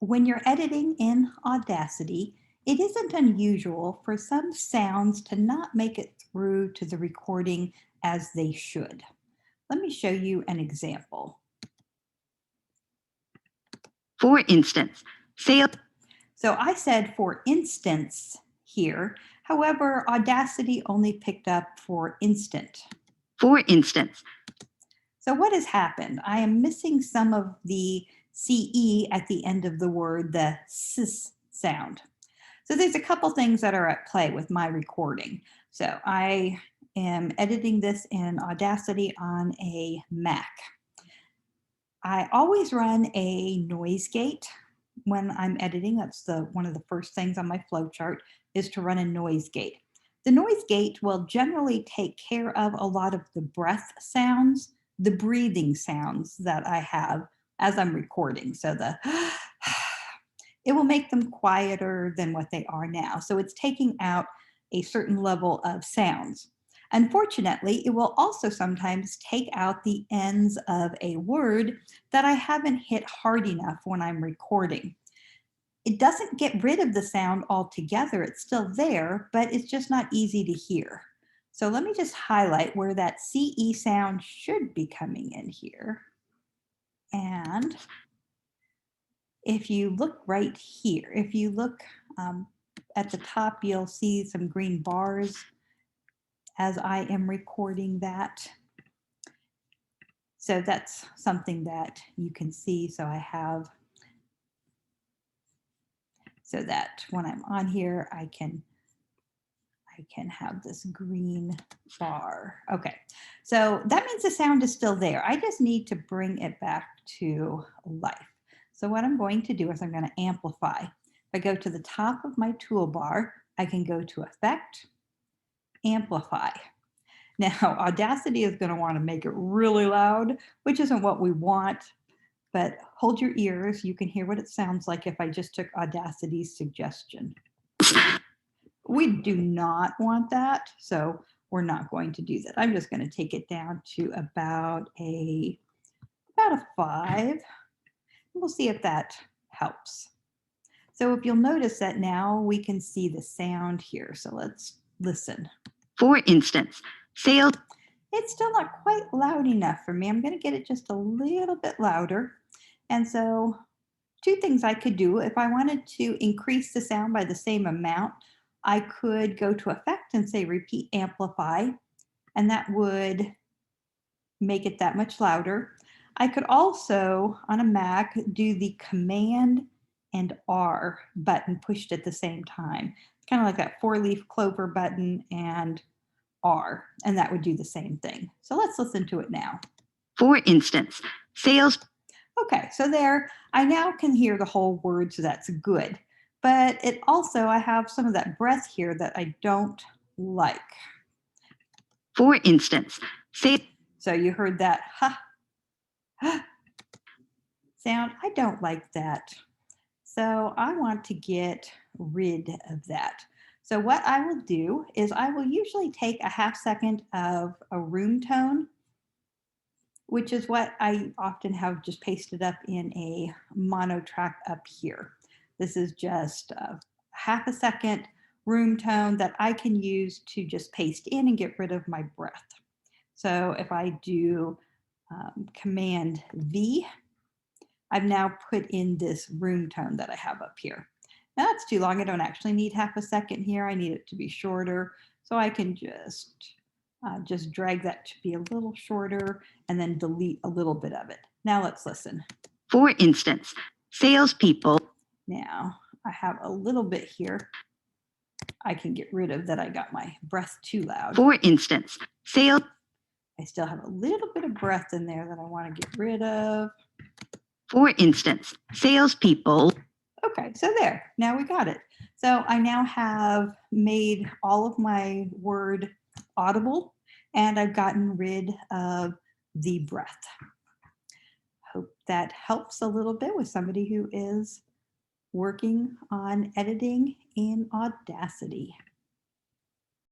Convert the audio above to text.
When you're editing in Audacity, it isn't unusual for some sounds to not make it through to the recording as they should. Let me show you an example. For instance, sales. So I said for instance here. However, Audacity only picked up for instant. For instance, So what has happened? I am missing some of the CE at the end of the word, the S sound. So there's a couple things that are at play with my recording. So I am editing this in Audacity on a Mac. I always run a noise gate when I'm editing. That's one of the first things on my flowchart is to run a noise gate. The noise gate will generally take care of a lot of the breath sounds, the breathing sounds that I have as I'm recording. So it will make them quieter than what they are now. So it's taking out a certain level of sounds. Unfortunately, it will also sometimes take out the ends of a word that I haven't hit hard enough when I'm recording. It doesn't get rid of the sound altogether. It's still there, but it's just not easy to hear. So let me just highlight where that CE sound should be coming in here. And if you look right here, if you look at the top, you'll see some green bars as I am recording that. So that's something that you can see. So I have, so that when I'm on here, I can have this green bar. Okay, so that means the sound is still there. I just need to bring it back to life. So what I'm going to do is I'm going to amplify. If I go to the top of my toolbar, I can go to Effect, Amplify. Now, Audacity is going to want to make it really loud, which isn't what we want, but hold your ears. You can hear what it sounds like if I just took Audacity's suggestion. We do not want that, so we're not going to do that. I'm just going to take it down to about a 5. We'll see if that helps. So if you'll notice that now we can see the sound here. So let's listen. For instance, sales. It's still not quite loud enough for me. I'm going to get it just a little bit louder. And so 2 things I could do. If I wanted to increase the sound by the same amount, I could go to Effect and say Repeat Amplify, and that would make it that much louder. I could also, on a Mac, do the Command and R button pushed at the same time. Kind of like that 4-leaf clover button and R, and that would do the same thing. So let's listen to it now. For instance, sales. Okay, so there, I now can hear the whole word, so that's good. But it also, I have some of that breath here that I don't like. For instance, say. So you heard that ha, ha sound. I don't like that. So I want to get rid of that. So what I will do is I will usually take a half second of a room tone, which is what I often have just pasted up in a mono track up here. This is just a half a second room tone that I can use to just paste in and get rid of my breath. So if I do Command V, I've now put in this room tone that I have up here. Now that's too long. I don't actually need half a second here. I need it to be shorter. So I can just drag that to be a little shorter and then delete a little bit of it. Now let's listen. For instance, salespeople. Now I have a little bit here. I can get rid of that. I got my breath too loud. For instance, sales. I still have a little bit of breath in there that I want to get rid of. For instance, salespeople. Okay, so there, now we got it. So I now have made all of my word audible and I've gotten rid of the breath. Hope that helps a little bit with somebody who is working on editing in Audacity.